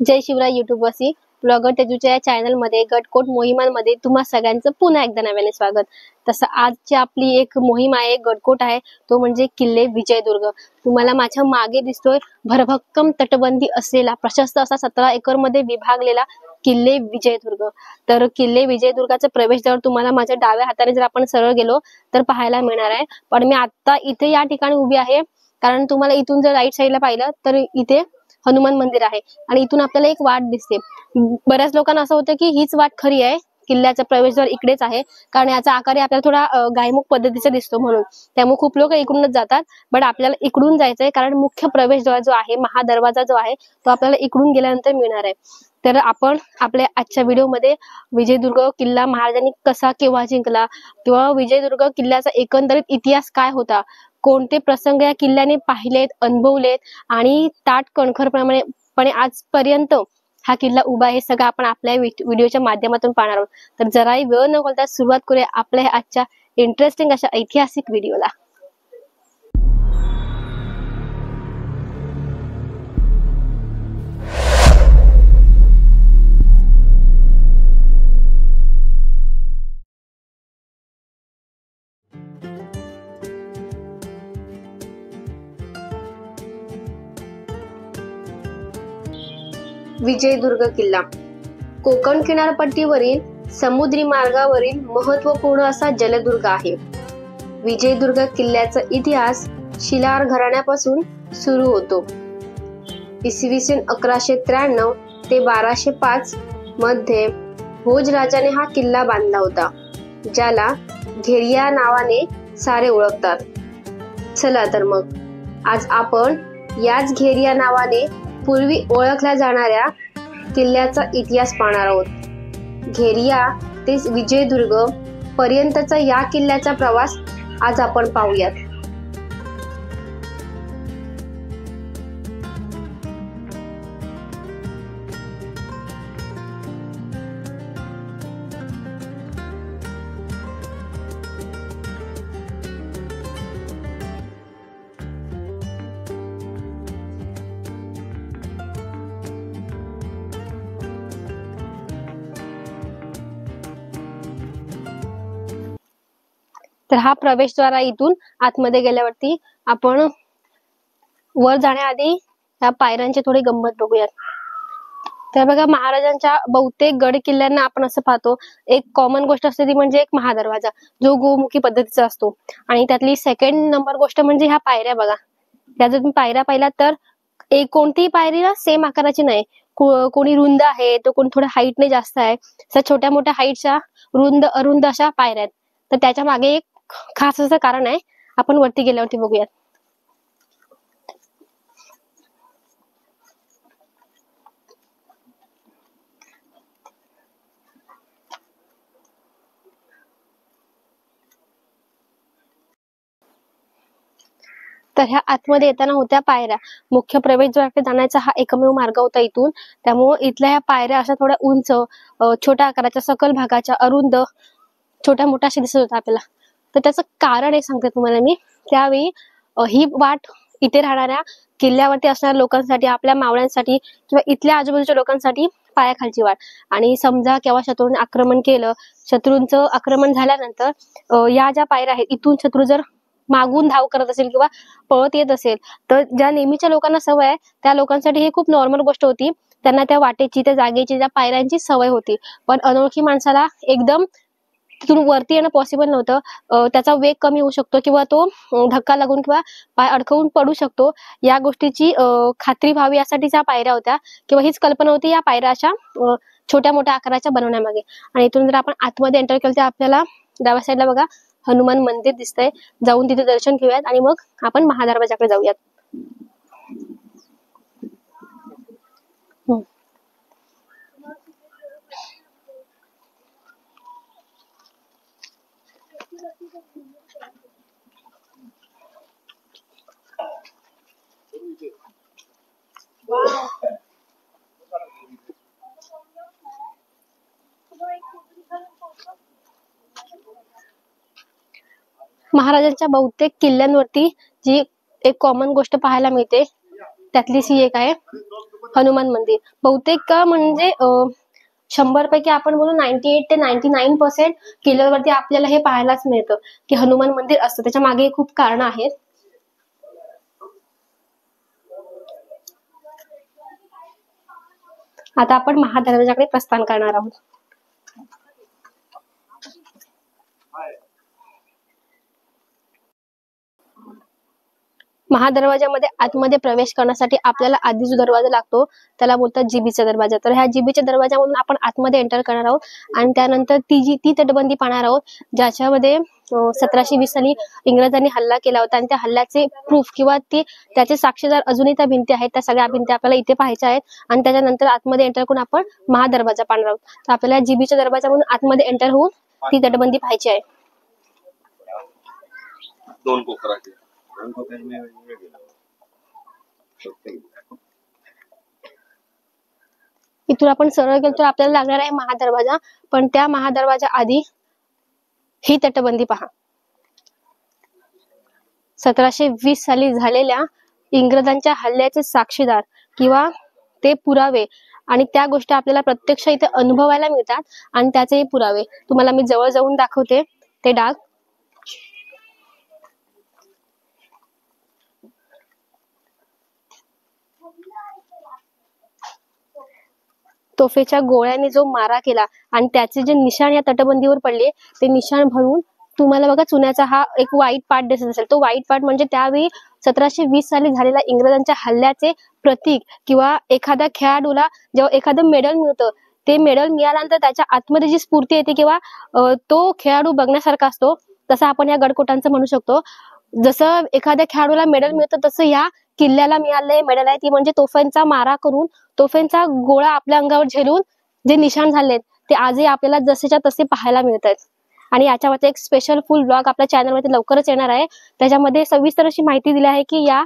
जय Shivray युट्यूबवासी blogger तेजूच्या या चॅनलमध्ये गटकोट मोहिमांमध्ये तुम्हा सगळ्यांचं पुन्हा एकदा नव्याने स्वागत। तसं आजची आपली एक मोहीम आहे, गटकोट आहे, तो म्हणजे किल्ले विजयदुर्ग। तुम्हाला माझ्या मागे दिसतोय भरभक्कम तटबंदी असलेला प्रशस्त असा 17 एकर मध्ये विभागलेला किल्ले विजयदुर्ग। तर किल्ले विजयदुर्गाचा प्रवेशद्वार तुम्हाला माझ्या डाव्या हाताने जर आपण सरळ गेलो तर पाहायला मिळणार आहे। पण मी आता इथे या ठिकाणी उभी आहे कारण तुम्हाला इथून जर राईट साईडला पाहिलं तर इथे हनुमान मंदिर आहे आणि इथून आपल्याला एक वाट दिसते। बऱ्याच लोकांना असं होतं की हीच वाट खरी आहे, किल्ल्याचा प्रवेशद्वार इकडेच आहे, कारण याचा आकार आपल्याला थोडा गायमुख पद्धतीचा दिसतो म्हणून, त्यामुळे खूप लोक इकडूनच जातात। बट आपल्याला इकडून जायचंय कारण मुख्य प्रवेशद्वार जो आहे, महादरवाजा जो आहे, तो आपल्याला इकडून गेल्यानंतर मिळणार आहे। तर आपण आपल्या आजच्या व्हिडिओमध्ये विजयदुर्ग किल्ला महाराजांनी कसा केव्हा जिंकला किंवा विजयदुर्ग किल्ल्याचा एकंदरीत इतिहास काय होता, कोणते प्रसंग या किल्ल्याने पाहिलेत, अनुभवलेत आणि ताट कणखरपणे आजपर्यंत हा किल्ला उभा आहे, सगळं आपण आपल्या व्हिडिओच्या माध्यमातून पाहणार आहोत। तर जराही वेळ न घालता सुरुवात करूया आपल्या आजच्या इंटरेस्टिंग अशा ऐतिहासिक व्हिडिओला। विजयदुर्ग किल्ला कोकण किनारपट्टीवरील समुद्री मार्गावरील महत्त्वपूर्ण असा जलदुर्ग आहे। विजयदुर्ग किल्ल्याचा इतिहास शिलार घराण्यापासून सुरू होतो। इसवी सन 1193 ते 1205 मध्ये भोजराजाने हा किल्ला बांधला होता, ज्याला घेरिया नावाने सारे ओळखतात। चला तर मग आज आपण याच घेरिया नावाने पूर्वी ओळखल्या जाणाऱ्या किल्ल्याचा इतिहास पाहणार आहोत। घेरिया ते विजयदुर्ग पर्यंतचा या किल्ल्याचा प्रवास आज आपण पाहूयात। तर हा प्रवेशद्वार आहे। इथून आतमध्ये गेल्यावरती आपण वर जाण्याआधी या पायऱ्यांची थोडी गंमत बघूयात। तर बघा, महाराजांच्या बहुतेक गड किल्ल्यांना आपण असं पाहतो, एक कॉमन गोष्ट असते ती म्हणजे एक महादरवाजा, जो गोमुखी पद्धतीचा असतो। आणि त्यातली सेकंड नंबर गोष्ट म्हणजे ह्या पायऱ्या बघा। त्या जर तुम्ही पायऱ्या पाहिलात तर एक कोणतीही पायरी सेम आकाराची नाही, कोणी रुंद आहे तर कोणी थोडं हाईटने जास्त आहे, तर छोट्या मोठ्या हाईटच्या रुंद अरुंद अशा पायऱ्या आहेत। तर त्याच्या मागे एक खास असं कारण आहे, आपण वरती गेल्यावरती बघूयात। तर ह्या आतमध्ये येताना होत्या पायऱ्या, मुख्य प्रवेशद्वाराकडे जाण्याचा हा एकमेव मार्ग होता इथून। त्यामुळे इथल्या ह्या पायऱ्या अशा थोड्या उंच, छोट्या आकाराच्या, सकल भागाच्या, अरुंद, छोट्या मोठ्या अशा दिसत होत्या आपल्याला। तर त्याचं कारण हे सांगते तुम्हाला मी। त्यावेळी ही वाट इथे राहणाऱ्या किल्ल्यावरती असणाऱ्या लोकांसाठी, आपल्या मावळ्यांसाठी किंवा इथल्या आजूबाजूच्या लोकांसाठी पायाखालची वाट। आणि समजा केव्हा शत्रूने आक्रमण केलं, शत्रूंचं आक्रमण झाल्यानंतर या ज्या पायऱ्या आहेत, इथून शत्रू जर मागून धाव करत असेल किंवा पळत येत असेल तर ज्या नेहमीच्या लोकांना सवय आहे त्या लोकांसाठी ही खूप नॉर्मल गोष्ट होती। त्यांना त्या वाटेची, त्या जागेची, त्या पायऱ्यांची सवय होती। पण अनोळखी माणसाला एकदम तिथून वरती येणं पॉसिबल नव्हतं। त्याचा वेग कमी होऊ शकतो किंवा तो धक्का लागून किंवा पाय अडकवून पडू शकतो। या गोष्टीची खात्री व्हावी यासाठी ज्या पायऱ्या होत्या किंवा हीच कल्पना होती या पायऱ्या अशा छोट्या मोठ्या आकाराच्या बनवण्यामागे। आणि इथून जर आपण आतमध्ये एंटर केलं तर आपल्याला डाव्या साईडला बघा हनुमान मंदिर दिसतंय, जाऊन तिथे दर्शन घेऊयात आणि मग आपण महादरवाजाकडे जाऊयात। महाराजांच्या बहुतेक किल्ल्यांवरती जी एक कॉमन गोष्ट पाहायला मिळते त्यातलीच ही एक आहे, हनुमान मंदिर. बहुतेक का म्हणजे 100 पैकी आपण बोलू 98 ते 99% किल्ल्यावरती आपल्याला हे पाहायलाच मिळतं की हनुमान मंदिर असतं. त्याच्या मागे खूप कारण आहेत. आता आपण महादरवाजाकडे प्रस्थान करणार आहोत. महादरवाजामध्ये आतमध्ये प्रवेश करण्यासाठी आपल्याला आधी जो दरवाजा लागतो त्याला बोलतात जिबीचा दरवाजा. तर ह्या जिबीच्या दरवाजामधून आपण आतमध्ये एंटर करणार आहोत आणि त्यानंतर ती तटबंदी पाहणार आहोत ज्याच्यामध्ये 1720 साली इंग्रजांनी हल्ला केला होता आणि त्या हल्ल्याचे प्रूफ किंवा त्याचे साक्षीदार अजूनही त्या भिंती आहेत. त्या सगळ्या भिंती आपल्याला इथे पाहायच्या आहेत आणि त्याच्यानंतर आतमध्ये एंटर करून आपण महादरवाजा पाहणार आहोत. तर आपल्याला जिबीच्या दरवाजामधून आतमध्ये एंटर होऊन ती तटबंदी पाहायची आहे. इथून आपण सरळ गेलो तर आपल्याला लागणार आहे महादरवाजा. पण त्या महादरवाजा आधी ही तटबंदी पहा. 1720 साली झालेल्या इंग्रजांच्या हल्ल्याचे साक्षीदार किंवा ते पुरावे आणि त्या गोष्टी आपल्याला प्रत्यक्ष इथे अनुभवायला मिळतात आणि त्याचे पुरावे तुम्हाला मी जवळ जाऊन दाखवते. ते डाग तोफेच्या गोळ्याने जो मारा केला आणि त्याचे जे निशाण या तटबंदीवर पडले ते निशाण भरून तुम्हाला बघा चुन्याचा हा एक व्हाईट पार्ट दिसत असेल. तो व्हाईट पार्ट म्हणजे त्यावेळी 1720 साली झालेल्या इंग्रजांच्या हल्ल्याचे प्रतीक किंवा एखाद्या खेळाडूला जेव्हा एखादं मेडल मिळतं ते मेडल मिळाल्यानंतर त्याच्या आतमध्ये जी स्फूर्ती येते किंवा तो खेळाडू बघण्यासारखा असतो तसं आपण या गडकोटांचं म्हणू शकतो. जसं एखाद्या खेळाडूला मेडल मिळतं तसं या किल्ल्याला मिळालेले मेडल आहे. ती म्हणजे तोफांचा मारा करून तोफांचा गोळा आपल्या अंगावर झेलून जे निशाण झालेत ते आजही आपल्याला जसेच्या तसे पाहायला मिळतात. आणि याच्यावरती एक स्पेशल फुल ब्लॉग आपल्या चॅनलवरती लवकरच येणार आहे. त्याच्यामध्ये सविस्तर अशी माहिती दिली आहे की या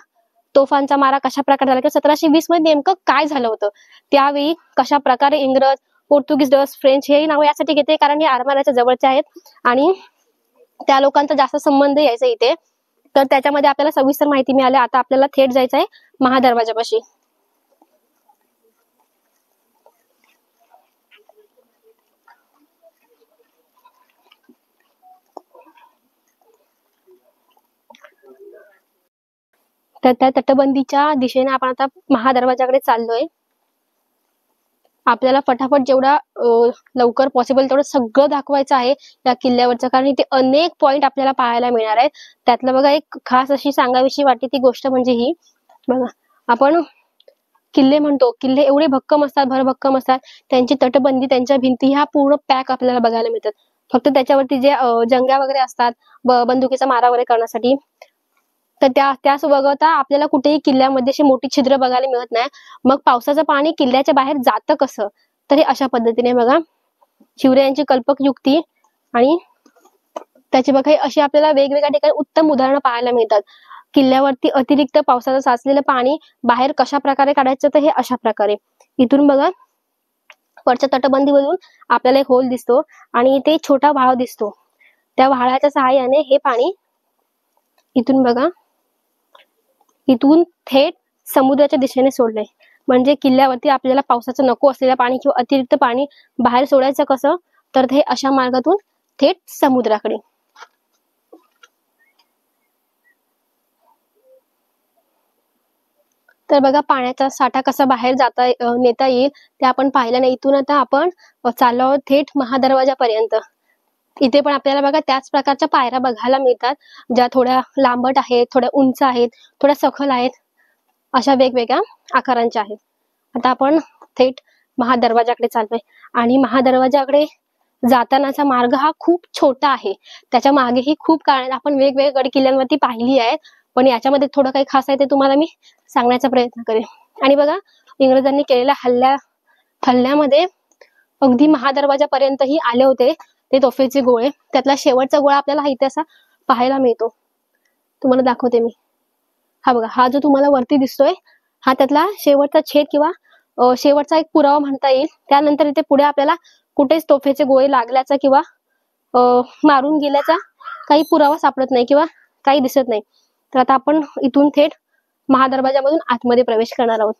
तोफांचा मारा कशा प्रकारे झाला किंवा 1720 मध्ये नेमकं काय झालं होतं. त्यावेळी कशा प्रकारे इंग्रज, पोर्तुगीज, डच, फ्रेंच हे नाव यासाठी घेते कारण हे आरमाराच्या जवळचे आहेत आणि त्या लोकांचा जास्त संबंध यायचा इथे. तर त्याच्यामध्ये आपल्याला सविस्तर माहिती मिळाली. आता आपल्याला थेट जायचं आहे महादरवाजापाशी. तर त्या तटबंदीच्या दिशेने आपण आता महादरवाजाकडे चाललोय. आपल्याला फटाफट जेवढा लवकर पॉसिबल तेवढं सगळं दाखवायचं आहे या किल्ल्यावरचं कारण इथे अनेक पॉइंट आपल्याला पाहायला मिळणार आहेत. त्यातलं बघा एक खास अशी सांगावीशी वाटते ती गोष्ट म्हणजे ही बघा. आपण किल्ले म्हणतो, किल्ले एवढे भक्कम असतात, भरभक्कम असतात, त्यांची तटबंदी, त्यांच्या भिंती ह्या पूर्ण पॅक आपल्याला बघायला मिळतात. फक्त त्याच्यावरती जे जंग्या वगैरे असतात बंदुकीचा मारा वगैरे करण्यासाठी तर त्याच वगळता आपल्याला कुठेही किल्ल्यामध्ये अशी मोठी छिद्र बघायला मिळत नाही. मग पावसाचं पाणी किल्ल्याच्या बाहेर जातं कसं तर हे अशा पद्धतीने बघा शिवरे यांची कल्पक युक्ती आणि त्याची बघा अशी आपल्याला वेगवेगळ्या ठिकाणी उत्तम उदाहरणं पाहायला मिळतात. किल्ल्यावरती अतिरिक्त पावसाचं साचलेलं पाणी बाहेर कशा प्रकारे काढायचं तर हे अशा प्रकारे. इथून बघा वरच्या तटबंदीमधून आपल्याला एक होल दिसतो आणि इथे छोटा व्हाळ दिसतो. त्या व्हाळाच्या सहाय्याने हे पाणी इथून बघा इथून थेट समुद्राच्या दिशेने सोडलंय. म्हणजे किल्ल्यावरती आपल्याला पावसाचं नको असलेलं पाणी किंवा अतिरिक्त पाणी बाहेर सोडायचं कसं तर हे अशा मार्गातून थेट समुद्राकडे. तर बघा पाण्याचा साठा कसा बाहेर नेता येईल ते आपण पाहिलं नाही. इथून आता आपण चाललो आहोत थेट महादरवाजापर्यंत. इथे पण आपल्याला बघा त्याच प्रकारच्या पायऱ्या बघायला मिळतात ज्या थोड्या लांबट आहेत, थोड्या उंच आहेत, थोड्या सखल आहेत, अशा वेगवेगळ्या आकारांच्या आहेत. आता आपण थेट महादरवाजाकडे चाललोय आणि महादरवाजाकडे जातानाचा मार्ग हा खूप छोटा आहे. त्याच्या मागेही खूप कारण आपण वेगवेगळ्या गड किल्ल्यांवरती पाहिली आहेत पण याच्यामध्ये थोडं काही खास आहे ते तुम्हाला मी सांगण्याचा प्रयत्न करेन. आणि बघा इंग्रजांनी केलेल्या हल्ल्यामध्ये अगदी महादरवाजापर्यंतही आले होते ते तोफेचे गोळे. त्यातला शेवटचा गोळा आपल्याला इथे असा पाहायला मिळतो. तुम्हाला दाखवते मी. हा बघा हा जो तुम्हाला वरती दिसतोय हा त्यातला शेवटचा छेद किंवा शेवटचा एक पुरावा म्हणता येईल. त्यानंतर इथे पुढे आपल्याला कुठेच तोफेचे गोळे लागल्याचा किंवा मारून गेल्याचा काही पुरावा सापडत नाही किंवा काही दिसत नाही. तर आता आपण इथून थेट महादरवाजामधून आतमध्ये प्रवेश करणार आहोत.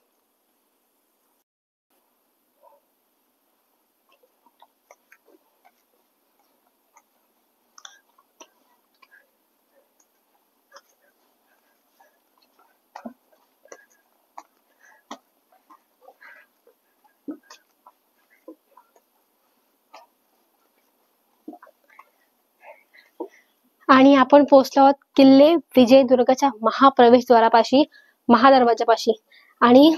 आणि आपण पोहोचलो आहोत किल्ले विजयदुर्गच्या महाप्रवेशद्वारापाशी, महादरवाजापाशी. आणि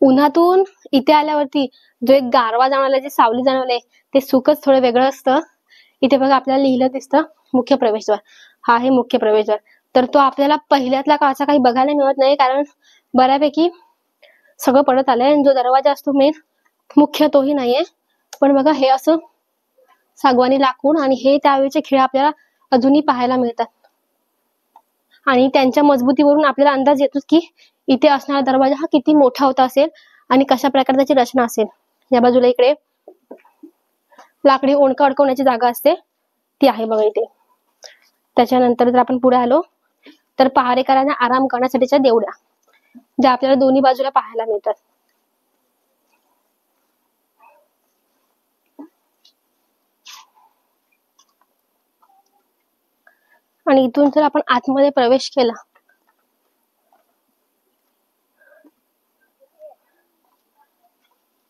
उन्हातून इथे आल्यावरती जो एक गारवा जाणवला, जे सावली जाणवले, ते सुखच थोडं वेगळं असतं. इथे बघा आपल्याला लिहिलं दिसतं मुख्य प्रवेशद्वार. हा आहे मुख्य प्रवेशद्वार. तर तो आपल्याला पहिल्यातला काळचा काही बघायला मिळत नाही, कारण बऱ्यापैकी सगळं पडत आलंय. आणि जो दरवाजा असतो मेन मुख्य, तोही नाहीये. पण बघा हे असं सागवानी लाकूड, आणि हे त्यावेळेचे खेळ आपल्याला अजूनही पाहायला मिळतात. आणि त्यांच्या मजबूतीवरून आपल्याला अंदाज येतो की इथे असणारा दरवाजा हा किती मोठा होता असेल आणि कशा प्रकारे त्याची रचना असेल. या बाजूला इकडे लाकडी ओंडका अडकवण्याची जागा असते, ती आहे बघा इथे. त्याच्यानंतर जर आपण पुढे आलो तर पहारेकरांना आराम करण्यासाठीच्या देवड्या, ज्या आपल्याला दोन्ही बाजूला पाहायला मिळतात. आणि इथून जर आपण आतमध्ये प्रवेश केला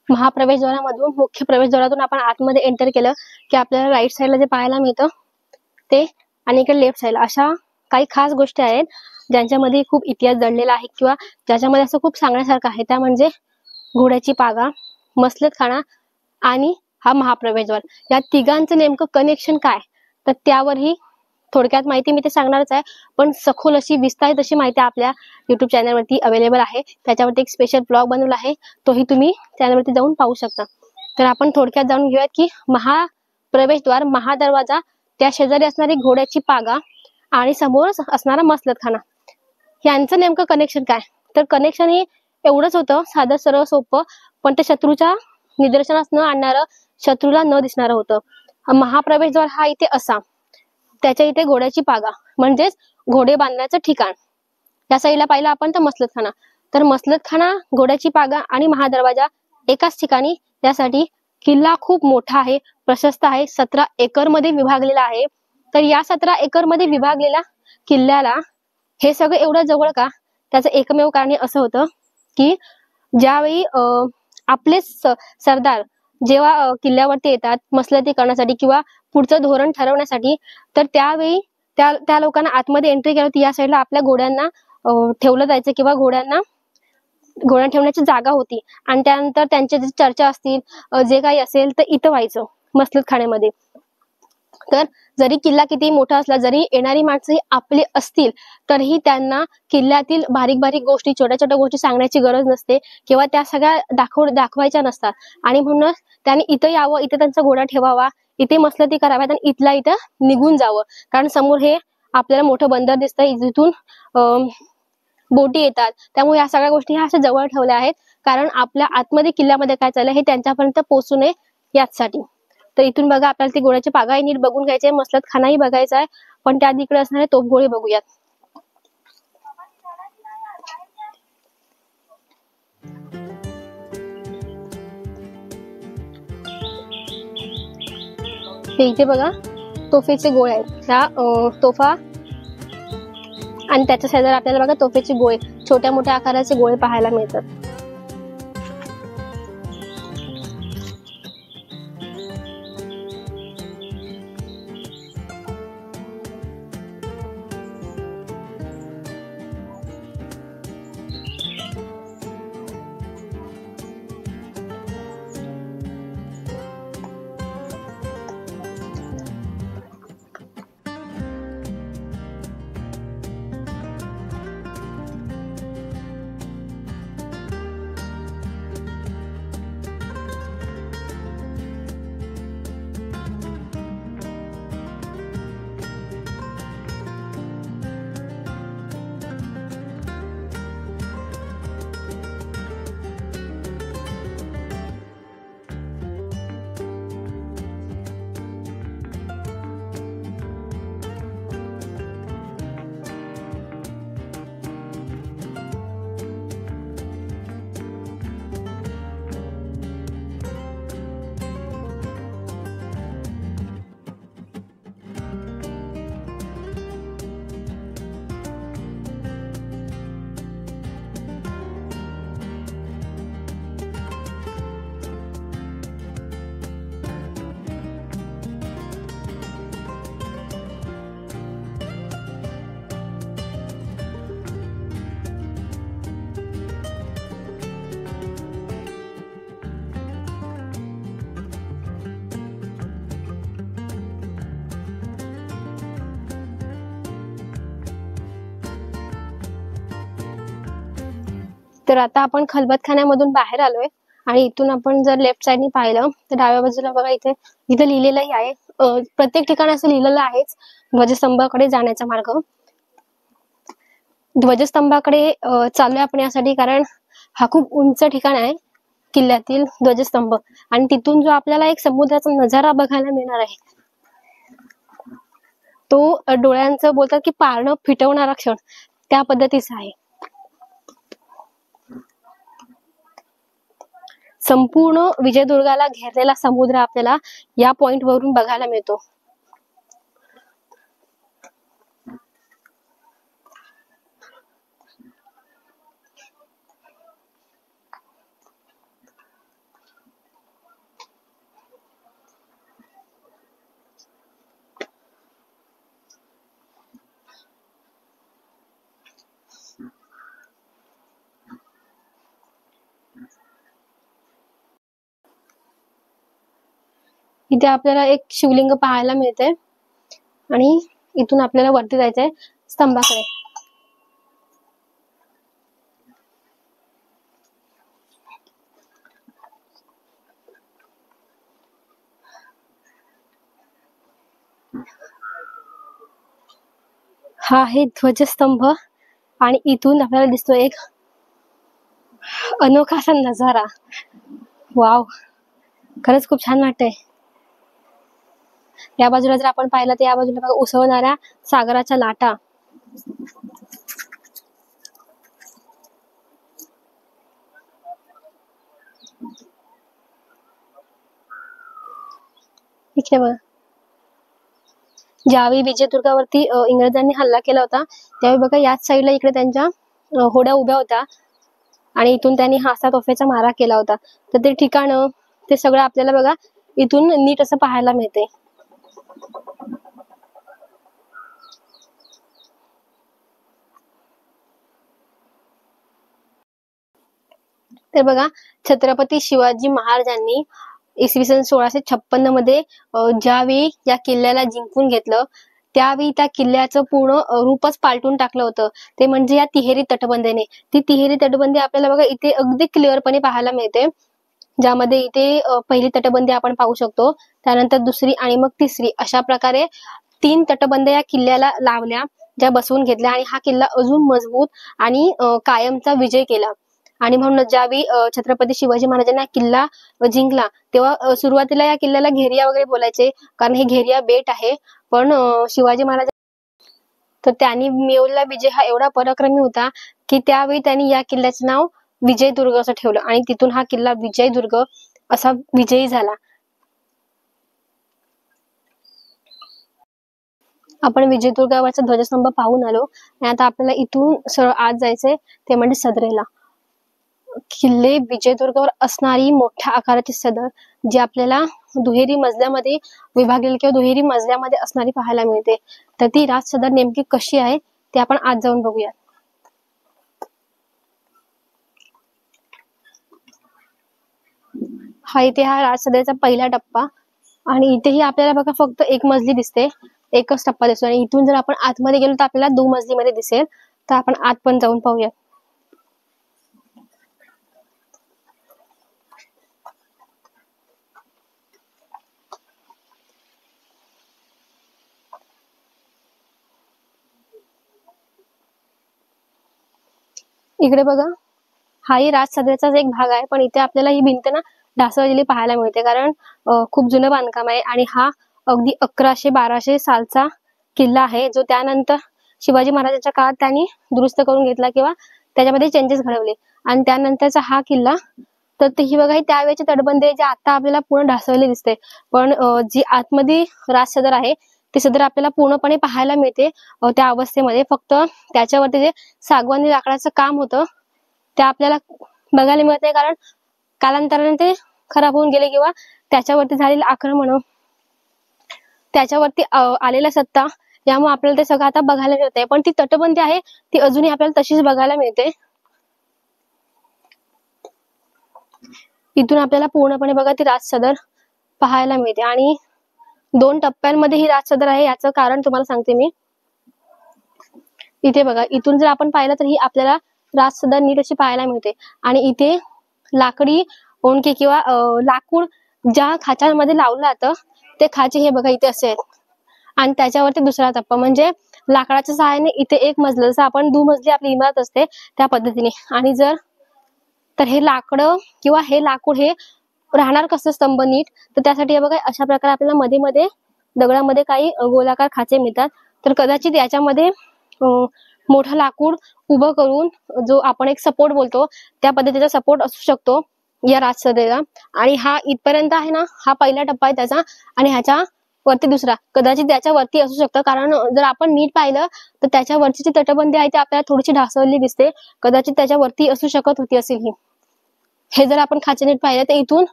महाप्रवेशद्वारामधून, मुख्य प्रवेशद्वारातून आपण आतमध्ये एंटर केलं की आपल्याला राईट साईडला जे पाहायला मिळतं ते, आणि इकडे लेफ्ट साईडला अशा काही खास गोष्टी आहेत ज्यांच्यामध्ये खूप इतिहास दडलेला आहे किंवा ज्याच्यामध्ये असं खूप सांगण्यासारखं आहे. त्या म्हणजे घोड्याची पागा, मसलतखाना आणि हा महाप्रवेशद्वार. या तिघांचं नेमकं कनेक्शन काय, तर त्यावरही थोडक्यात माहिती मी ते सांगणारच आहे. पण सखोल अशी विस्तारित अशी माहिती आपल्या युट्यूब चॅनलवरती अवेलेबल आहे. त्याच्यावरती एक स्पेशल ब्लॉग बनवला आहे, तोही तुम्ही चॅनलवरती जाऊन पाहू शकता. तर आपण थोडक्यात जाणून घेऊयात की महाप्रवेशद्वार, महादरवाजा, त्या शेजारी असणारी घोड्याची पागा आणि समोर असणारा मसलतखाना, यांचं नेमकं कनेक्शन काय. तर कनेक्शन हे एवढंच होतं, साधं सरळ सोपं, पण ते शत्रूच्या निदर्शनास न आणणारं, शत्रूला न दिसणारं होतं. महाप्रवेशद्वार हा इथे असा, त्याच्या इथे घोड्याची पागा म्हणजेच घोडे बांधण्याचं ठिकाण. या साईडला पाहिलं आपण तर मसलतखाना. तर मसलतखाना, घोड्याची पागा आणि महादरवाजा एकाच ठिकाणी. यासाठी किल्ला खूप मोठा आहे, प्रशस्त आहे, 17 एकर मध्ये विभागलेला आहे. तर या 17 एकर मध्ये विभागलेल्या किल्ल्याला हे सगळं एवढं जवळ का, त्याचं एकमेव कारण असं होतं की ज्यावेळी आपले सरदार जेव्हा किल्ल्यावरती येतात मसलती करण्यासाठी किंवा पुढचं धोरण ठरवण्यासाठी, तर त्यावेळी त्या लोकांना आतमध्ये एंट्री केली होती. या साईडला आपल्या घोड्यांना ठेवलं जायचं किंवा घोड्यांना ठेवण्याची जागा होती. आणि त्यानंतर त्यांच्या जे चर्चा असतील, जे काही असेल, तर इथं व्हायचं मसलतखान्यामध्ये. तर जरी किल्ला किती मोठा असला, जरी येणारी माणसं आपली असतील, तरीही त्यांना किल्ल्यातील बारीक बारीक गोष्टी, छोट्या छोट्या गोष्टी सांगण्याची गरज नसते किंवा त्या सगळ्या दाखवायच्या नसतात. आणि म्हणूनच त्यांनी इथं यावं, इथे त्यांचा घोडा ठेवावा, इथे मसलती कराव्यात आणि इथला इथं निघून जावं. कारण समोर हे आपल्याला मोठं बंदर दिसतं, जिथून बोटी येतात. त्यामुळे या सगळ्या गोष्टी ह्या अशा जवळ ठेवल्या आहेत, कारण आपल्या आतमध्ये किल्ल्यामध्ये काय चाललंय हे त्यांच्यापर्यंत पोहोचू नये याचसाठी. तर इथून बघा आपल्याला ती घोड्याची पागाही नीट बघून घ्यायची आहे, मसलतखानाही बघायचा आहे, पण त्या इकडे असणारे तोफगोळे बघूयात. हे इथे बघा तोफेचे गोळे आहेत. ह्या तोफा आणि त्याच्या शेजारी आपल्याला बघा तोफेचे गोळे, छोट्या मोठ्या आकाराचे गोळे पाहायला मिळतात. तर आता आपण खलबतखान्यामधून बाहेर आलोय आणि इथून आपण जर लेफ्ट साइडनी पाहिलं तर डाव्या बाजूला बघा इथे लिहिलेलंही आहे, प्रत्येक ठिकाणी असं लिहिलेलं आहेच, ध्वजस्तंभाकडे जाण्याचा मार्ग. ध्वजस्तंभाकडे चाललोय आपण यासाठी कारण हा खूप उंच ठिकाण आहे किल्ल्यातील ध्वजस्तंभ, आणि तिथून जो आपल्याला एक समुद्राचा नजारा बघायला मिळणार आहे तो डोळ्यांचं बोलतात की पारणं फिटवणारा क्षण त्या पद्धतीचा आहे. संपूर्ण विजयदुर्गाला घेरलेला समुद्र आपल्याला या पॉइंट वरून बघायला मिळतो. इथे आपल्याला एक शिवलिंग पाहायला मिळते आणि इथून आपल्याला वरती जायचंय स्तंभाकडे. हा आहे ध्वजस्तंभ आणि इथून आपल्याला दिसतो एक अनोखासा नजारा. वाव, खरंच खूप छान वाटतंय. या बाजूला जर आपण पाहिलं तर या बाजूला बघा उसळणाऱ्या सागराच्या लाटा. इकडे बघा, ज्यावेळी विजयदुर्गावरती इंग्रजांनी हल्ला केला होता त्यावेळी बघा याच साईडला इकडे त्यांच्या होड्या उभ्या होत्या आणि इथून त्यांनी हासा तोफेचा मारा केला होता. तर ते ठिकाण ते सगळं आपल्याला बघा इथून नीट असं पाहायला मिळते. तर बघा छत्रपती शिवाजी महाराजांनी इसवी सन 1656 मध्ये ज्यावेळी या किल्ल्याला जिंकून घेतलं त्यावेळी त्या किल्ल्याचं पूर्ण रूपच पालटून टाकलं होतं. ते म्हणजे या तिहेरी तटबंदीने. ती तिहेरी तटबंदी आपल्याला बघा इथे अगदी क्लिअरपणे पाहायला मिळते, ज्यामध्ये इथे पहिली तटबंदी आपण पाहू शकतो, त्यानंतर दुसरी आणि मग तिसरी, अशा प्रकारे 3 तटबंद्या या किल्ल्याला लावल्या, ज्या बसवून घेतल्या आणि हा किल्ला अजून मजबूत आणि कायमचा विजय केला. आणि म्हणून ज्यावेळी छत्रपती शिवाजी महाराजांना किल्ला जिंकला तेव्हा सुरुवातीला या किल्ल्याला घेरिया वगैरे बोलायचे, कारण हे घेरिया बेट आहे. पण शिवाजी महाराज तर त्यांनी मिळवलेला विजय हा एवढा पराक्रमी होता की त्यावेळी त्यांनी या किल्ल्याचं नाव विजयदुर्ग असं ठेवलं आणि तिथून हा किल्ला विजयदुर्ग असा विजयी झाला. आपण विजयदुर्गावरचा ध्वजस्तंभ पाहून आलो आणि आता आपल्याला इथून सरळ आत जायचंय, ते म्हणजे सदरेला. किल्ले विजयदुर्गावर असणारी मोठ्या आकाराची सदर जी आपल्याला दुहेरी मजल्यामध्ये विभागलेली किंवा दुहेरी मजल्यामध्ये असणारी पाहायला मिळते. तर ती राज सदर नेमकी कशी आहे ते आपण आज जाऊन बघूया. हा राज सदरचा पहिला टप्पा आणि इथेही आपल्याला बघा फक्त एक मजली दिसते, एकच टप्पा दिसतो आणि इथून जर आपण आतमध्ये गेलो तर आपल्याला 2 मजलीमध्ये दिसेल. तर आपण आत पण जाऊन पाहूया. इकडे बघा, हाही राज सदरेचाच एक भाग आहे, पण इथे आपल्याला ही भिंत ना ढासळलेली पाहायला मिळते, कारण खूप जुनं बांधकाम आहे आणि हा अगदी 1100-1200 सालचा किल्ला आहे, जो त्यानंतर शिवाजी महाराजांच्या काळात त्यांनी दुरुस्त करून घेतला किंवा त्याच्यामध्ये चेंजेस घडवले आणि त्यानंतरचा हा किल्ला. तर ही बघा ही त्यावेळेची तटबंदी आहे, जी आता आपल्याला पूर्ण ढासळलेली दिसते, पण जी आतमध्ये राज सदर आहे ते सदर आपल्याला पूर्णपणे पाहायला मिळते त्या अवस्थेमध्ये. फक्त त्याच्यावरती जे सागवानी लाकडाचं काम होतं ते आपल्याला बघायला मिळत नाही, कारण कालांतराने ते खराब होऊन गेले किंवा त्याच्यावरती झालेलं आक्रमण, त्याच्यावरती आलेला सत्ता, यामुळे आपल्याला ते सगळं आता बघायला मिळत आहे. पण ती तटबंदी आहे ती अजूनही आपल्याला तशीच बघायला मिळते. इथून आपल्याला पूर्णपणे बघा ती राज सदर पाहायला मिळते आणि 2 टप्प्यांमध्ये ही राज सदर आहे. याचं कारण तुम्हाला सांगते मी. इथे बघा, इथून जर आपण पाहिलं तर ही आपल्याला राजसदर नीट अशी पाहायला मिळते. आणि इथे लाकडी ओंडके किंवा लाकूड ज्या खाचांमध्ये लावलं जातं ते खाचे हे बघा इथे असे आहेत. आणि त्याच्यावरती दुसरा टप्पा म्हणजे लाकडाच्या सहाय्याने इथे एक मजला, जसं आपण दुमजली आपली इमारत असते त्या पद्धतीने. आणि जर तर हे लाकडं किंवा हे लाकूड हे राहणार कसं स्तंभ नीट, तर त्यासाठी हे बघा अशा प्रकारे आपल्याला मध्ये मध्ये दगडामध्ये काही गोलाकार खाचे मिळतात. तर कदाचित याच्यामध्ये मोठं लाकूड उभं करून जो आपण एक सपोर्ट बोलतो त्या पद्धतीचा सपोर्ट असू शकतो या राजसदेला. आणि हा इथपर्यंत आहे ना, हा पहिला टप्पा आहे त्याचा. आणि ह्याच्या वरती दुसरा, कदाचित त्याच्या वरती असू शकतं, कारण जर आपण नीट पाहिलं तर त्याच्या वरची जी तटबंदी आहे ती आपल्याला थोडीशी ढासळली दिसते. कदाचित त्याच्या वरती असू शकत होती असेल ही. हे जर आपण खाचे नीट पाहिलं तर इथून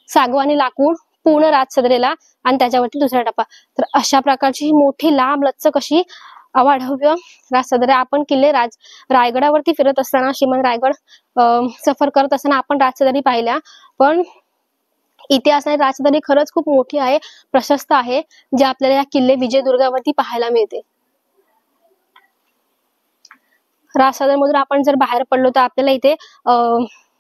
सागवानी लाकूड पूर्ण राजसदरेला आणि त्याच्यावरती दुसरा टप्पा. तर अशा प्रकारची ही मोठी लांब लचक अशी अवाढव्य राजसदरे. आपण किल्ले रायगडावरती फिरत असताना, श्रीमंत रायगड सफर करत असताना आपण राजसदरी पाहिल्या, पण इथे असणारी राजसदरी खरंच खूप मोठी आहे, प्रशस्त आहे, जे आपल्याला या किल्ले विजयदुर्गावरती पाहायला मिळते. राजसदरमधून आपण जर बाहेर पडलो तर आपल्याला इथे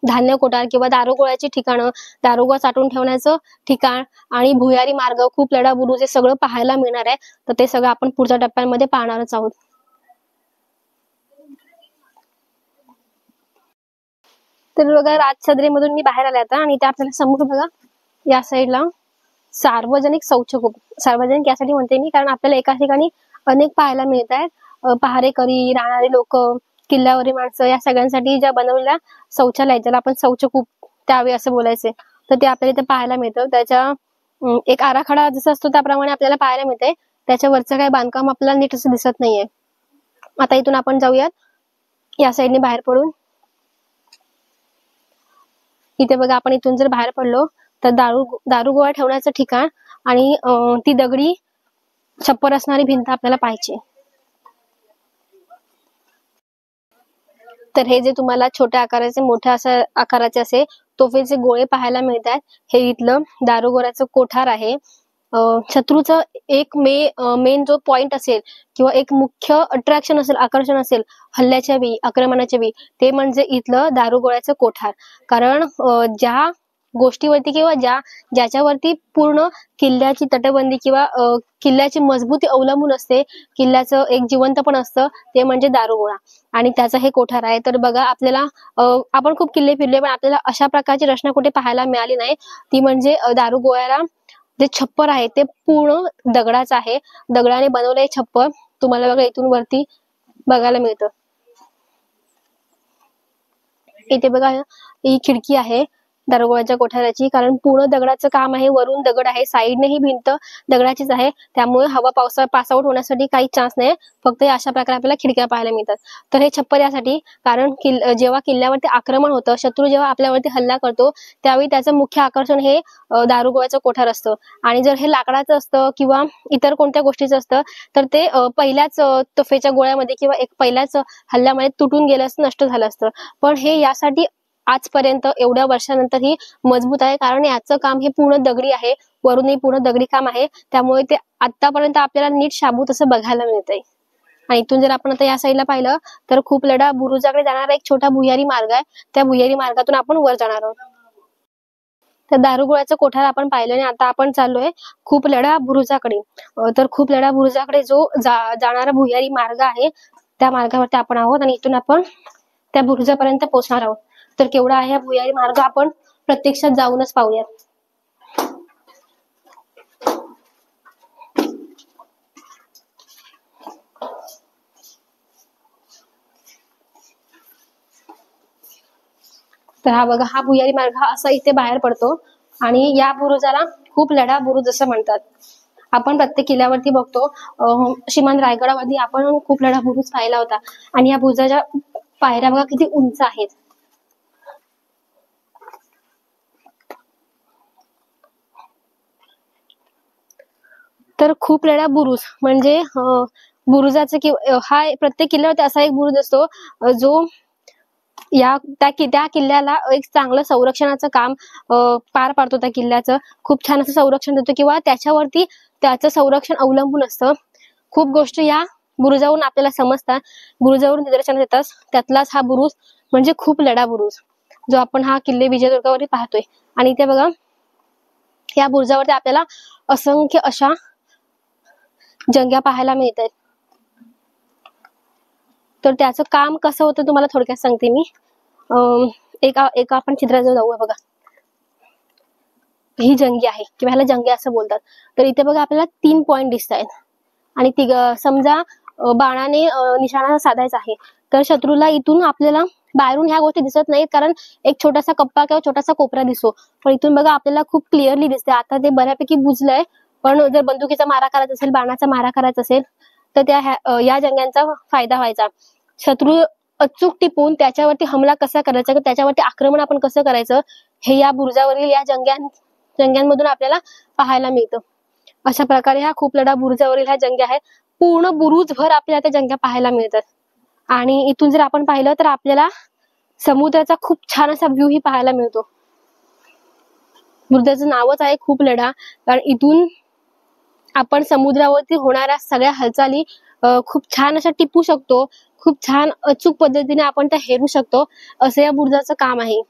धान्य कोठार किंवा दारुगोळ्याची ठिकाणं, दारुगोळा साठवून ठेवण्याचं ठिकाण आणि भुयारी मार्ग, खूप लढा बुरुज हे सगळं पाहायला मिळणार आहे. तर ते सगळं आपण पुढच्या टप्प्यांमध्ये पाहणारच आहोत. तर बघा राजसदरीमधून मी बाहेर आले आता, आणि इथे आपल्याला समोर बघा या साईडला सार्वजनिक शौचकूप. सार्वजनिक यासाठी म्हणते मी कारण आपल्याला एका ठिकाणी अनेक पाहायला मिळत आहेत. पहारेकरी, राहणारे लोक, किल्ल्यावरील माणसं या सगळ्यांसाठी ज्या बनवलेल्या शौचालय, ज्याला आपण शौचकूप त्यावे असं बोलायचे, तर ते आपल्याला इथे पाहायला मिळतं. त्याच्या एक आराखडा जसा असतो त्याप्रमाणे आपल्याला पाहायला मिळते. त्याच्यावरचं काही बांधकाम आपल्याला नीट असं दिसत नाहीये. आता इथून आपण जाऊयात या साईडने बाहेर पडून. इथे बघा आपण इथून जर बाहेर पडलो तर दारुगोळा ठेवण्याचं ठिकाण आणि ती दगडी छप्पर असणारी भिंत आपल्याला पाहिजे. तर हे जे तुम्हाला छोट्या आकाराचे, मोठ्या अशा आकाराचे असे तोफेचे गोळे पाहायला मिळतात, हे इथलं दारुगोळ्याचं कोठार आहे. शत्रूचं एक मेन जो पॉइंट असेल किंवा एक मुख्य अट्रॅक्शन असेल, आकर्षण असेल हल्ल्याच्या वेळी, आक्रमणाच्या वेळी, ते म्हणजे इथलं दारुगोळ्याचं कोठार. कारण ज्या गोष्टीवरती किंवा ज्याच्यावरती पूर्ण किल्ल्याची तटबंदी किंवा किल्ल्याची मजबूती अवलंबून असते, किल्ल्याचं एक जिवंतपण असतं, ते म्हणजे दारुगोळा. आणि त्याचं हे कोठार आहे. तर बघा आपल्याला आपण खूप किल्ले फिरले पण आपल्याला अशा प्रकारची रचना कुठे पाहायला मिळाली नाही. ती म्हणजे दारुगोळ्याला जे छप्पर आहे ते पूर्ण दगडाचं आहे. दगडाने बनवलंय छप्पर. तुम्हाला बघा इथून वरती बघायला मिळतं. इथे बघा ही खिडकी आहे दारुगोळ्याच्या कोठाराची, कारण पूर्ण दगडाचं काम आहे. वरून दगड आहे, साईडने ही भिंत दगडाचीच आहे, त्यामुळे हवा पासआउट होण्यासाठी काही चान्स नाही. फक्त अशा प्रकारे आपल्याला खिडक्या पाहायला मिळतात. तर हे छप्पर यासाठी, कारण जेव्हा किल्ल्यावरती आक्रमण होतं, शत्रू जेव्हा आपल्यावरती हल्ला करतो त्यावेळी त्याचं मुख्य आकर्षण हे दारुगोळ्याचं कोठार असतं. आणि जर हे लाकडाचं असतं किंवा इतर कोणत्या गोष्टीचं असतं तर ते पहिल्याच तोफेच्या गोळ्यामध्ये किंवा एक पहिल्याच हल्ल्यामध्ये तुटून गेलं असतं, नष्ट झालं असतं. पण हे यासाठी आजपर्यंत एवढ्या वर्षानंतर ही मजबूत आहे, कारण याचं काम हे पूर्ण दगडी आहे, वरूनही पूर्ण दगडी काम आहे, त्यामुळे ते आतापर्यंत आपल्याला नीट शाबूत असं बघायला मिळतंय. आणि इथून जर आपण आता या साईडला पाहिलं तर खूप लढा बुरुजाकडे जाणारा एक छोटा भुयारी मार्ग आहे. त्या भुयारी मार्गातून आपण वर जाणार आहोत. तर दारुगोळ्याचं कोठार आपण पाहिलं आणि आता आपण चाललोय खूप लढा बुरुजाकडे. तर खूप लढा बुरुजाकडे जो जाणारा भुयारी मार्ग आहे त्या मार्गावरती आपण आहोत आणि इथून आपण त्या बुरुजापर्यंत पोहोचणार आहोत. तर केवढा आहे हा भुयारी मार्ग आपण प्रत्यक्षात जाऊनच पाहूयात. तर हा बघा, हा भुयारी मार्ग हा असा इथे बाहेर पडतो आणि या बुरुजाला खूप लढा बुरुज असं म्हणतात. आपण प्रत्येक किल्ल्यावरती बघतो, श्रीमंत रायगडावरती आपण खूप लढा बुरुज पाहिला होता आणि या बुरुजाच्या पायऱ्या बघा किती उंच आहेत. तर खूप लढा बुरुज म्हणजे बुरुजाचं किंवा हा प्रत्येक किल्ल्यावरती असा एक बुरुज असतो जो त्या किल्ल्याला एक चांगलं संरक्षणाचं काम पार पाडतो. त्या किल्ल्याचं खूप छान असं संरक्षण देतो किंवा त्याच्यावरती त्याचं संरक्षण अवलंबून असतं. खूप गोष्टी या बुरुजावरून आपल्याला समजतात, बुरुजावरून निदर्शनास येतात, त्यातलाच हा बुरुज म्हणजे खूप लढा बुरुज जो आपण हा किल्ले विजयदुर्गावरती पाहतोय. आणि इथे बघा या बुरुजावरती आपल्याला असंख्य अशा जंग्या पाहायला मिळत आहेत. तर त्याचं काम कसं होतं तुम्हाला थोडक्यात सांगते मी. एका आपण चित्राजवळ जाऊया. बघा ही जंगी आहे किंवा ह्याला जंगे असं बोलतात. तर इथे बघा आपल्याला 3 पॉइंट दिसत आहेत आणि समजा बाणाने निशाणा साधायचा आहे तर शत्रूला इथून आपल्याला बाहेरून ह्या गोष्टी दिसत नाहीत, कारण एक छोटासा कप्पा किंवा छोटासा कोपरा दिसतो, पण इथून बघा आपल्याला खूप क्लिअरली दिसते. आता ते बऱ्यापैकी बुजलंय, पण जर बंदुकीचा मारा करायचा असेल, बाणाचा मारा करायचा असेल तर या जंग्यांचा फायदा व्हायचा. शत्रू अचूक टिपून त्याच्यावरती हमला कसा करायचा, त्याच्यावरती आक्रमण आपण कसं करायचं हे या बुरुजावरील या जंग्यांमधून आपल्याला पाहायला मिळतं. अशा प्रकारे ह्या खूप लढा बुरुजावरील ह्या जंग्या आहेत. पूर्ण बुरुजभर आपल्याला त्या जंग्या पाहायला मिळतात. आणि इथून जर आपण पाहिलं तर आपल्याला समुद्राचा खूप छान असा व्ह्यू ही पाहायला मिळतो. बुरुजाचं नावच आहे खूप लढा, कारण इथून आपण समुद्रावरती होणाऱ्या सगळ्या हालचाली खूप छान अशा टिपू शकतो, खूप छान अचूक पद्धतीने आपण त्या हेरू शकतो, असं या बुरुजाचं काम आहे.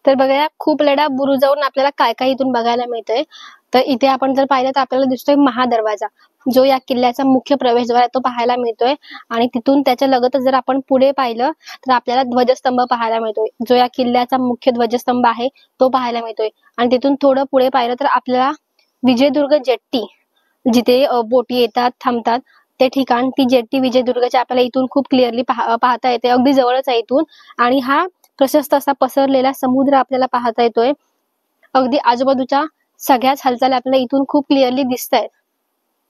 तर बघा खूप लढा बुरुजावरून आपल्याला काय काय इथून बघायला मिळतंय. तर इथे आपण जर पाहिलं तर आपल्याला दिसतोय महादरवाजा, जो या किल्ल्याचा मुख्य प्रवेशद्वार आहे तो पाहायला मिळतोय. आणि तिथून त्याच्या लगतच जर आपण पुढे पाहिलं तर आपल्याला ध्वजस्तंभ पाहायला मिळतोय, जो या किल्ल्याचा मुख्य ध्वजस्तंभ आहे तो पाहायला मिळतोय. आणि तिथून थोडं पुढे पाहिलं तर आपल्याला विजयदुर्ग जेट्टी, जिथे बोटी येतात थांबतात ते ठिकाण, ती जेट्टी विजयदुर्गची आपल्याला इथून खूप क्लिअरली पाहता येते, अगदी जवळच आहे इथून. आणि हा प्रशस्त असा पसरलेला समुद्र आपल्याला पाहता येतोय. अगदी आजूबाजूच्या सगळ्याच हालचाली आपल्याला इथून खूप क्लिअरली दिसत आहेत.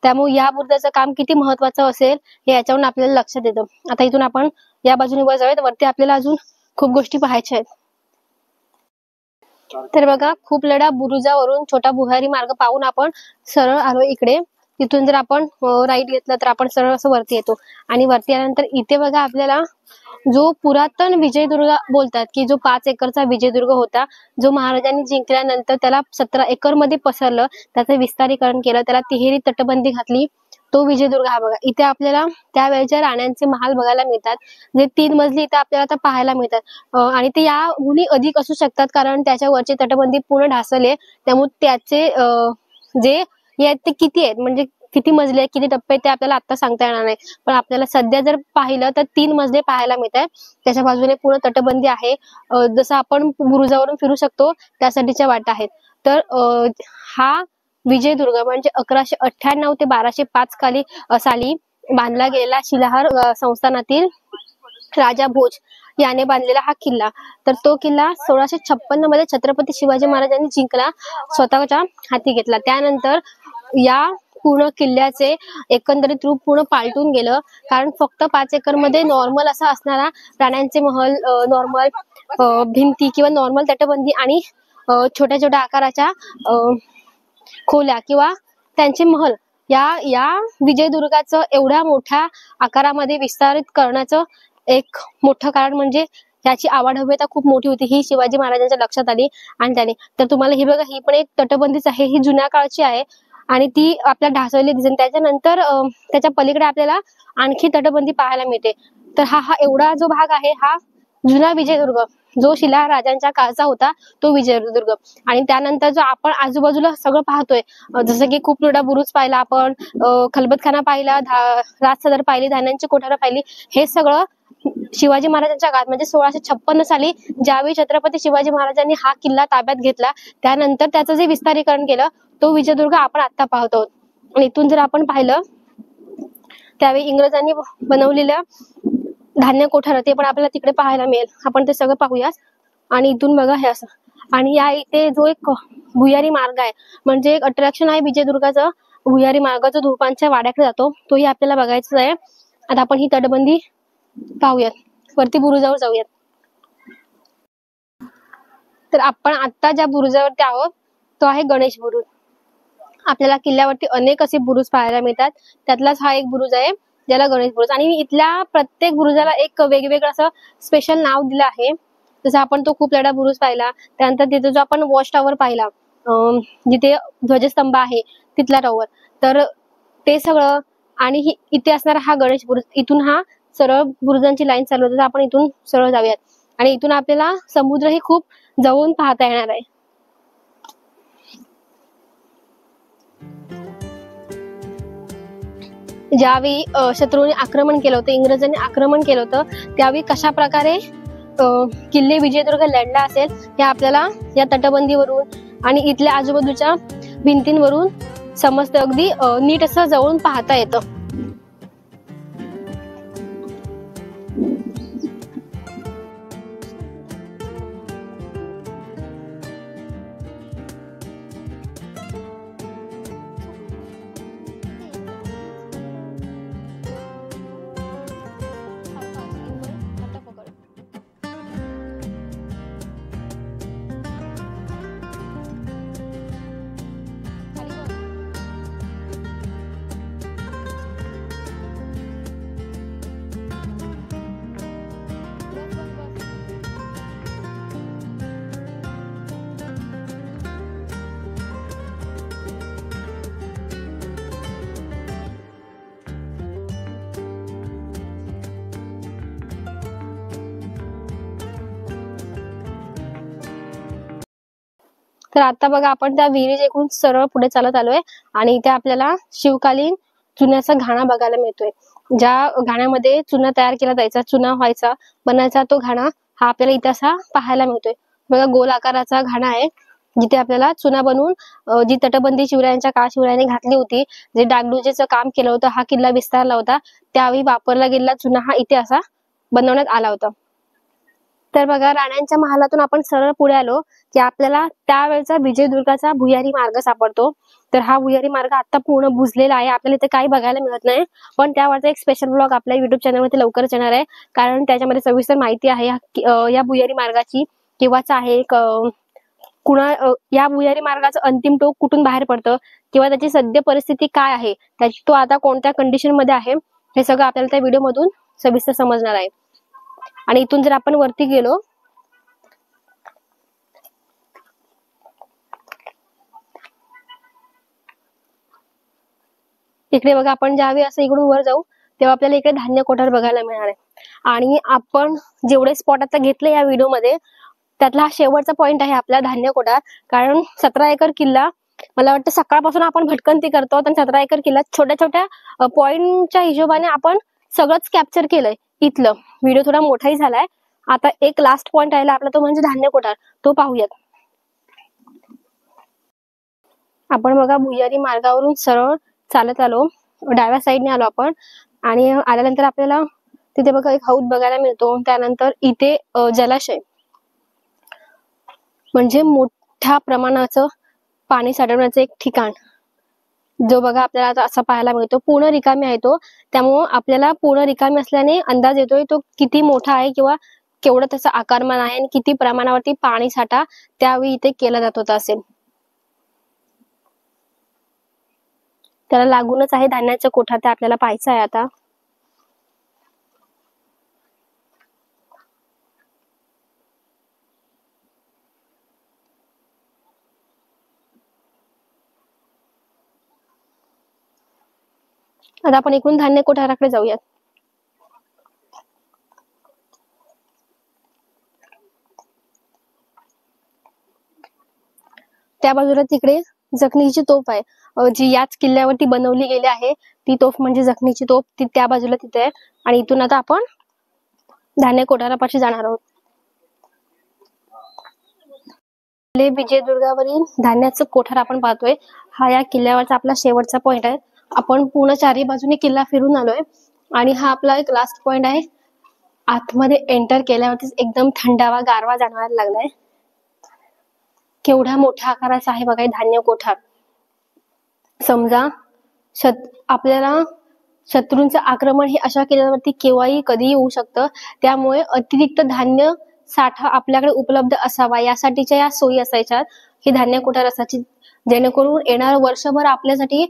त्यामुळे या बुरुजाचं काम किती महत्वाचं असेल हे याच्यावरून आपल्याला लक्षात येतं. आता इथून आपण या बाजूने वर जाऊयात, वरती आपल्याला अजून खूप गोष्टी पाहायच्या आहेत. तर बघा खूप लढा बुरुजावरून छोटा भुयारी मार्ग पाहून आपण सरळ आलो इकडे. तिथून जर आपण राईट घेतला तर आपण सरळ असं वरती येतो. आणि वरती आल्यानंतर इथे बघा आपल्याला जो पुरातन विजयदुर्ग बोलतात की जो 5 एकरचा विजयदुर्ग होता, जो महाराजांनी जिंकल्यानंतर त्याला 17 एकर मध्ये पसरलं, त्याचं विस्तारीकरण केलं, त्याला तिहेरी तटबंदी घातली, तो विजयदुर्ग हा बघा. इथे आपल्याला त्यावेळेच्या राण्यांचे महाल बघायला मिळतात, जे 3 मजली इथे आपल्याला आता पाहायला मिळतात. आणि ते याहूनही अधिक असू शकतात, कारण त्याच्या वरची तटबंदी पूर्ण ढासळली आहे. त्यामुळे त्याचे जे आहेत ते किती आहेत, म्हणजे किती मजले आहेत, किती टप्पे ते आपल्याला आता सांगता येणार नाही. पण आपल्याला सध्या जर पाहिलं तर 3 मजले पाहायला मिळत आहेत. त्याच्या बाजूने पूर्ण तटबंदी आहे, जसं आपण बुरुजावरून फिरू शकतो त्यासाठीच्या वाटा आहेत. तर हा विजयदुर्ग म्हणजे 1198 ते 1205 साली बांधला गेलेला शिलाहार संस्थानातील राजा भोज याने बांधलेला हा किल्ला. तर तो किल्ला 1656 मध्ये छत्रपती शिवाजी महाराजांनी जिंकला, स्वतःच्या हाती घेतला. त्यानंतर या पूर्ण किल्ल्याचे एकंदरीत रूप पूर्ण पालटून गेलं, कारण फक्त 5 एकर मध्ये नॉर्मल असा असणारा राण्यांचे महल, नॉर्मल भिंती किंवा नॉर्मल तटबंदी आणि छोट्या छोट्या आकाराच्या खोल्या किंवा त्यांचे महल या विजयदुर्गाचं एवढ्या मोठ्या आकारामध्ये विस्तारित करण्याचं एक मोठं कारण म्हणजे याची आवडहवेता खूप मोठी होती, ही शिवाजी महाराजांच्या लक्षात आली. आणि त्याने तर तुम्हाला ही बघा, ही पण एक तटबंदीच आहे, ही जुन्या काळची आहे आणि ती आपल्याला ढासळली दिसेल. त्याच्यानंतर त्याच्या पलीकडे आपल्याला आणखी तटबंदी पाहायला मिळते. तर हा एवढा जो भाग आहे हा जुना विजयदुर्ग, जो शिलाहार राजांच्या काळचा होता तो विजयदुर्ग. आणि त्यानंतर जो आपण आजूबाजूला सगळं पाहतोय, जसं की खूप मोठा बुरुज पाहिला आपण, खलबतखाना पाहिला, राजसदर पाहिली, धान्यांची कोठारं पाहिली, हे सगळं शिवाजी महाराजांच्या काळात म्हणजे 1656 साली ज्यावेळी छत्रपती शिवाजी महाराजांनी हा किल्ला ताब्यात घेतला, त्यानंतर त्याचं जे विस्तारीकरण केलं तो विजयदुर्ग आपण आता पाहतो. आणि इथून जर आपण पाहिलं त्यावेळी इंग्रजांनी बनवलेलं धान्य कोठार ते पण आपल्याला तिकडे पाहायला मिळेल. आपण ते सगळं पाहूया. आणि इथून बघा हे असं, आणि या इथे जो एक भुयारी मार्ग आहे, म्हणजे एक अट्रॅक्शन आहे विजयदुर्गाचं, भुयारी मार्ग जो धुळपांच्या वाड्याकडे जातो, तोही आपल्याला बघायचा आहे. आता आपण ही तटबंदी पाहूयात, वरती बुरुजावर जाऊयात. तर आपण आता ज्या बुरुजावरती आहोत तो आहे गणेश बुरुज. आपल्याला किल्ल्यावरती अनेक असे बुरुज पाहायला मिळतात, त्यातलाच हा एक बुरुज आहे ज्याला गणेश बुरुज. आणि इथल्या प्रत्येक बुरुजाला एक वेगवेगळं असं स्पेशल नाव दिलं आहे. जसं आपण तो खूप लढा बुरुज पाहिला, त्यानंतर तिथे जो आपण वॉच टॉवर पाहिला, जिथे ध्वजस्तंभ आहे तिथला टॉवर, तर ते सगळं आणि इथे असणारा हा गणेश बुरुज, इथून हा सरळ बुरुजांची लाईन चालू होते. तर आपण इथून सरळ जाऊयात आणि इथून आपल्याला समुद्र हे खूप जवळून पाहता येणार आहे. ज्यावेळी शत्रूने आक्रमण केलं होतं, इंग्रजांनी आक्रमण केलं होतं, त्यावेळी कशा प्रकारे किल्ले विजयदुर्ग लढला असेल हे आपल्याला या तटबंदीवरून आणि इथल्या आजूबाजूच्या भिंतींवरून समजतं. अगदी नीट असं जवळून पाहता येतं. तर आता बघा आपण त्या विहिरीच्या इकडून सरळ पुढे चालत आलोय आणि इथे आपल्याला शिवकालीन चुन्याचा घाणा बघायला मिळतोय. ज्या घाण्यामध्ये चुना तयार केला जायचा, चुना व्हायचा, बनायचा तो घाणा हा आपल्याला इथे असा पाहायला मिळतोय. बघा गोल आकाराचा घाणा आहे, जिथे आपल्याला चुना बनवून जी तटबंदी शिवरायांच्या काळात शिवरायांनी घातली होती, जे डागडुजीचं काम केलं होतं, हा किल्ला विस्तारला होता, त्यावेळी वापरला गेलेला चुना हा इथे असा बनवण्यात आला होता. तर बघा राण्यांच्या महालातून आपण सरळ पुढे आलो की आपल्याला त्यावेळचा विजयदुर्गाचा भुयारी मार्ग सापडतो. तर हा भुयारी मार्ग आता पूर्ण बुजलेला आहे, आपल्याला इथे काही बघायला मिळत नाही, पण त्यावरचा एक स्पेशल ब्लॉग आपल्या युट्यूब चॅनलमध्ये लवकरच येणार आहे, कारण त्याच्यामध्ये सविस्तर माहिती आहे या भुयारी मार्गाची, केव्हाचा आहे, या भुयारी मार्गाचं अंतिम टोक कुठून बाहेर पडतं किंवा त्याची सद्य परिस्थिती काय आहे, तो आता कोणत्या कंडिशन मध्ये आहे, हे सगळं आपल्याला त्या व्हिडिओ मधून सविस्तर समजणार आहे. आणि इथून जर आपण वरती गेलो इकडे बघा, आपण ज्यावेळी असं इकडून वर जाऊ तेव्हा आपल्याला इकडे धान्य कोठार बघायला मिळणार आहे. आणि आपण जेवढे स्पॉट आता घेतले या व्हिडिओ मध्ये त्यातला हा शेवटचा पॉइंट आहे आपला धान्य कोठार. कारण 17 एकर किल्ला, मला वाटतं सकाळपासून आपण भटकंती करतो आणि 17 एकर किल्ला छोट्या छोट्या पॉइंटच्या हिशोबाने आपण सगळंच कॅप्चर केलंय. इथलं व्हिडिओ थोडा मोठाही झालाय. आता एक लास्ट पॉइंट राहिला आपला, तो म्हणजे धान्य कोठार, तो पाहूयात. आपण बघा भुयारी मार्गावरून सरळ चालत आलो, डाव्या साईडने आलो आपण आणि आल्यानंतर आपल्याला तिथे बघा एक हौद बघायला मिळतो. त्यानंतर इथे जलाशय म्हणजे मोठ्या प्रमाणाचं पाणी साठवण्याचं एक ठिकाण, जो बघा आपल्याला आता असा पाहायला मिळतो. पूर्ण रिकामी आहे तो, त्यामुळं आपल्याला पूर्ण रिकामी असल्याने अंदाज येतोय तो किती मोठा आहे किंवा केवढं त्याचं आकारमान आहे आणि किती प्रमाणावरती पाणी साठा त्यावेळी इथे केला जात होता असेल. त्याला लागूनच आहे धान्याचं कोठार, ते आपल्याला पाहायचं आहे आता. आता आपण इकडून धान्य कोठाराकडे जाऊयात. त्या बाजूला तिकडे जखनीची तोफ आहे, जी याच किल्ल्यावरती बनवली गेली आहे. ती तोफ म्हणजे जखनीची तोफ, ती त्या बाजूला तिथे आहे. आणि इथून आता आपण धान्य कोठारापाशी जाणार आहोत. विजयदुर्गावरील धान्याचं कोठार आपण पाहतोय, हा या किल्ल्यावरचा आपला शेवटचा पॉइंट आहे. आपण पूर्ण चारही बाजूने किल्ला फिरून आलोय आणि हा आपला एक लास्ट पॉइंट आहे. आतमध्ये एंटर केल्यावरतीच एकदम थंडावा गारवा जाणवायला लागलाय. केवढ्या मोठ्या आकाराचा आहे बघा धान्य कोठार. समजा आपल्याला शत्रूंचं आक्रमण हे अशा किल्ल्यावरती केव्हाही कधीही येऊ शकतं, त्यामुळे अतिरिक्त धान्य साठा आपल्याकडे उपलब्ध असावा यासाठीच्या या सोयी असायच्या, ही धान्य कोठार असायची, जेणेकरून येणारं वर्षभर आपल्यासाठी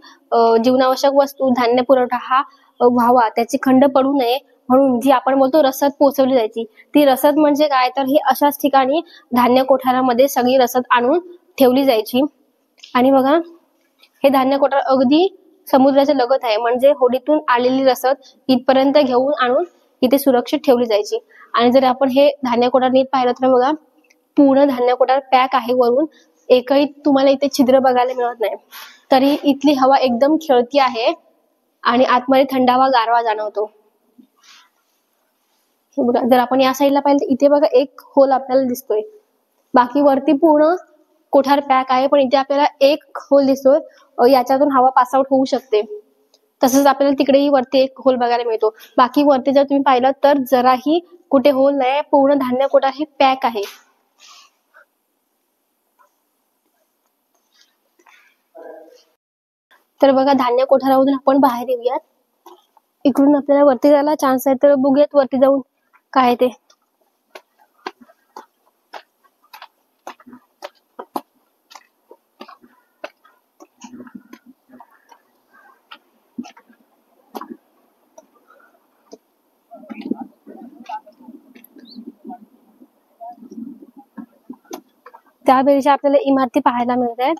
जीवनावश्यक वस्तू धान्य पुरवठा हा व्हावा, त्याची खंड पडू नये म्हणून जी आपण बोलतो रसद पोहोचवली जायची, ती रसद म्हणजे काय तर ही अशाच ठिकाणी धान्य कोठारामध्ये सगळी रसद आणून ठेवली जायची. आणि बघा हे धान्य कोठार अगदी समुद्राच्या लगत आहे, म्हणजे होडीतून आलेली रसद इथपर्यंत घेऊन आणून इथे सुरक्षित ठेवली जायची. आणि जर आपण हे धान्य कोठार नीट पाहिलं तर बघा पूर्ण धान्य कोठार पॅक आहे वरून, एकही तुम्हाला इथे छिद्र बघायला मिळत नाही. तरी इथली हवा एकदम खेळती आहे आणि आतमध्ये थंडावा गारवा जाणवतो. हे बघा जर आपण या साईडला पाहिलं तर इथे बघा एक होल आपल्याला दिसतोय, बाकी वरती पूर्ण कोठार पॅक आहे, पण इथे आपल्याला एक होल दिसतोय, याच्यातून हवा पासआउट होऊ शकते. तसंच आपल्याला तिकडेही वरती एक होल बघायला मिळतो. बाकी वरती जर तुम्ही पाहिलं तर जराही कुठे होल नाही, पूर्ण धान्य कोठार हे पॅक आहे. तर बघा धान्य कोठारामधून आपण बाहेर येऊयात. इकडून आपल्याला वरती जायला चान्स आहे, तर बघूयात वरती जाऊन काय ते. त्यावेळेच्या आपल्याला इमारती पाहायला मिळत आहेत.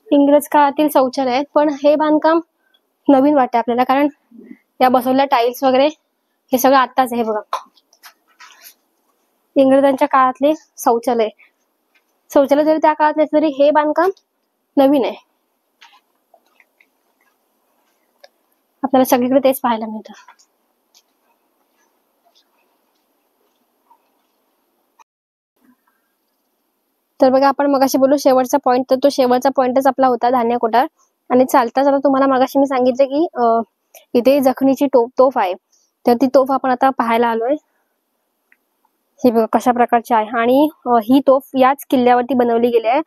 इंग्रज काळातील शौचालय आहेत, पण हे बांधकाम नवीन वाटते आपल्याला, कारण या बसवलेल्या टाइल्स वगैरे हे सगळं आत्ताच आहे. बघा इंग्रजांच्या काळातले शौचालय जरी त्या काळातले तरी हे बांधकाम नवीन आहे. आपल्याला सगळीकडे तेच पाहायला मिळतं. तर बघा आपण मगाशी बोललो शेवटचा पॉइंट, तर तो शेवटचा पॉइंटच आपला होता धान्य कोठार. आणि चालता चालता तुम्हाला मगाशी मी सांगितलं की इथे जखमीची तोफ आहे, तर ती तोफ आपण आता पाहायला आलोय. ही बघा कशा प्रकारची आहे, आणि ही तोफ याच किल्ल्यावरती बनवली गेली आहे.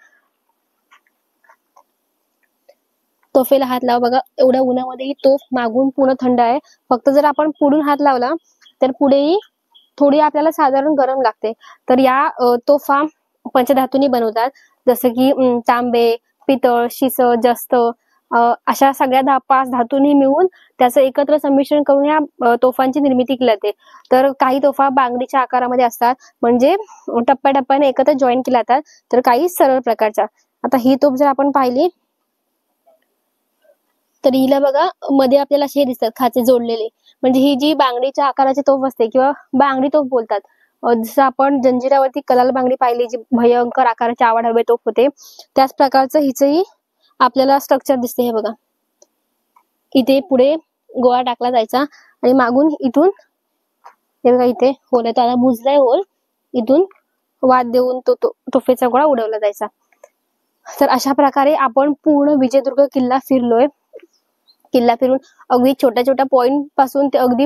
तोफेला हात लावा, बघा एवढ्या उन्हामध्ये ही तोफ मागून पूर्ण थंड आहे. फक्त जर आपण पुढून हात लावला तर पुढेही थोडी आपल्याला साधारण गरम लागते. तर या तोफा पंचधातूंनी बनवतात, जसं की तांबे, पितळ, शिस, जस्त अशा सगळ्या 5 धातूंनी मिळून त्याचं एकत्र संमिश्रण करून या तोफांची निर्मिती केली जाते. तर काही तोफा बांगडीच्या आकारामध्ये असतात, म्हणजे टप्प्याटप्प्याने एकत्र जॉईन केल्या जातात, तर काही सरळ प्रकारच्या. आता ही तोफ जर आपण पाहिली तर हिला बघा मध्ये आपल्याला असे दिसतात खाचे जोडलेले, म्हणजे ही जी बांगडीच्या आकाराची तोफ असते किंवा बांगडी तोफ बोलतात. जसं आपण जंजिरावरती कलाल बांगडी पाहिली, जी भयंकर आकाराची आवाढव्य तोफ होते, त्याच प्रकारचं हिचंही आपल्याला स्ट्रक्चर दिसते. हे बघा इथे पुढे गोळा टाकला जायचा आणि मागून इथून हे बघा इथे होल आहे, तो आता बुजलाय होल, इथून वाद देऊन तो तोफेचा गोळा उडवला जायचा. तर अशा प्रकारे आपण पूर्ण विजयदुर्ग किल्ला फिरलोय. किल्ला फिरून अगदी छोट्या छोट्या पॉइंट पासून ते अगदी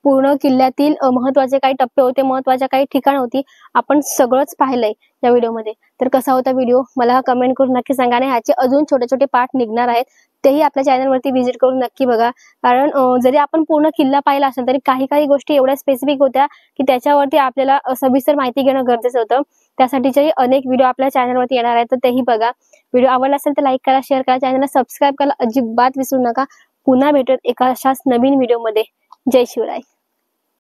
पूर्ण किल्ल्यातील महत्वाचे काही टप्पे होते, महत्वाच्या काही ठिकाण होती, आपण सगळंच पाहिलंय या व्हिडिओमध्ये. तर कसा होता व्हिडिओ मला कमेंट करून नक्की सांगा. आणि ह्याचे अजून छोटे छोटे पार्ट निघणार आहेत, तेही आपल्या चॅनलवरती व्हिजिट करून नक्की बघा. कारण जरी आपण पूर्ण किल्ला पाहिला असेल तरी काही काही गोष्टी एवढ्या स्पेसिफिक होत्या की त्याच्यावरती आपल्याला सविस्तर माहिती घेणं गरजेचं होतं. त्यासाठीचे अनेक व्हिडिओ आपल्या चॅनलवरती येणार आहेत, तर तेही बघा. व्हिडिओ आवडला असेल तर लाईक करा, शेअर करा, चॅनलला सबस्क्राईब करायला अजिबात विसरू नका. पुन्हा भेटूयात एका अशाच नवीन व्हिडिओमध्ये. जय शिवराय.